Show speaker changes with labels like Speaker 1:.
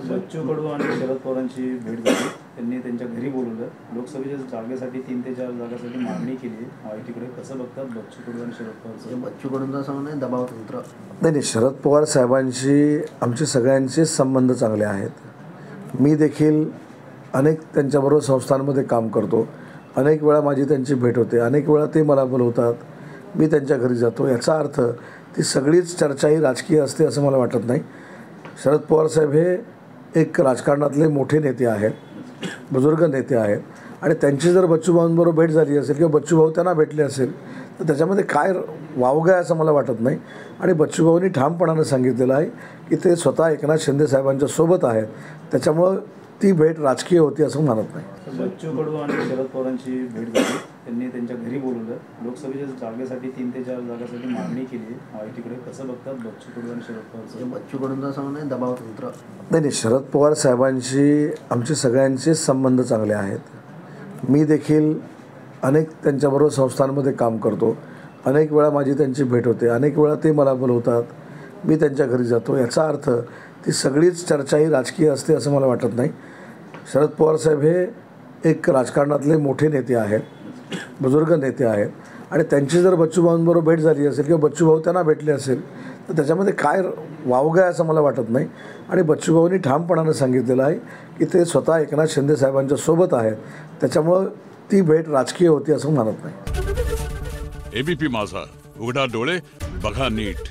Speaker 1: बच्चू कडू आणि शरद पवारांची भेट झाली. त्यांनी त्यांच्या घरी बोलवलं. लोकसभेच्या जागेसाठी 3 ते 4 जागांसाठी मागणी केली आहे. महायुतीकडे कसं बघतात बच्चू कडू आणि शरद पवार?
Speaker 2: बच्चू कडूंचा असं म्हणणं आहे दबाव तंत्र.
Speaker 3: नाही, शरद पवार साहेबांशी आमचे सगळ्यांचेच संबंध चांगले आहेत. मी देखील अनेक त्यांच्याबरोबर संस्थांमध्ये काम करतो. अनेक वेळा माझी त्यांची भेट होते. अनेक वेळा ते मला बोलवतात, मी त्यांच्या घरी जातो. याचा अर्थ ती सगळीच चर्चा ही राजकीय असते असं मला वाटत नाही. शरद पवार साहेब हे एक राजकारणातले मोठे नेते आहेत, बुजुर्ग नेते आहेत आणि त्यांची जर बच्चूभाऊंबरोबर भेट झाली असेल किंवा बच्चूभाऊ त्यांना भेटले असेल तर त्याच्यामध्ये काय वावगं आहे असं मला वाटत नाही. आणि बच्चूभाऊंनी ठामपणानं सांगितलेलं आहे की ते स्वतः एकनाथ शिंदे साहेबांच्या सोबत आहेत. त्याच्यामुळं ती भेट राजकीय होती असं मानत नाही.
Speaker 1: बच्चू कडू आणि शरद पवारांची भेट झाली. त्यांनी त्यांच्या घरी बोलवलं. लोकसभेच्या जागेसाठी 3 ते 4 जागांसाठी मागणी केली आहे. महायुतीकडे कसं बघतात बच्चू कडू आणि शरद पवार?
Speaker 2: बच्चू कडूंचा असं म्हणणं आहे दबाव तंत्र.
Speaker 3: नाही, शरद पवार साहेबांशी आमचे सगळ्यांचेच संबंध चांगले आहेत. मी देखील अनेक त्यांच्याबरोबर संस्थांमध्ये काम करतो. अनेक वेळा माझी त्यांची भेट होते. अनेक वेळा ते मला बोलवतात, मी त्यांच्या घरी जातो. याचा अर्थ ती सगळीच चर्चा ही राजकीय असते असं मला वाटत नाही. शरद पवार साहेब हे एक राजकारणातले मोठे नेते आहेत, बुजुर्ग नेते आहेत आणि त्यांची जर बच्चूभाऊंबरोबर भेट झाली असेल किंवा बच्चूभाऊ त्यांना भेटले असेल तर त्याच्यामध्ये काय वावगं आहे असं मला वाटत नाही. आणि बच्चूभाऊंनी ठामपणानं सांगितलेलं आहे की ते स्वतः एकनाथ शिंदे साहेबांच्या सोबत आहेत. त्याच्यामुळं ती भेट राजकीय होती असं मानत नाही.
Speaker 4: एबीपी माझा, उघडा डोळे बघा नीट.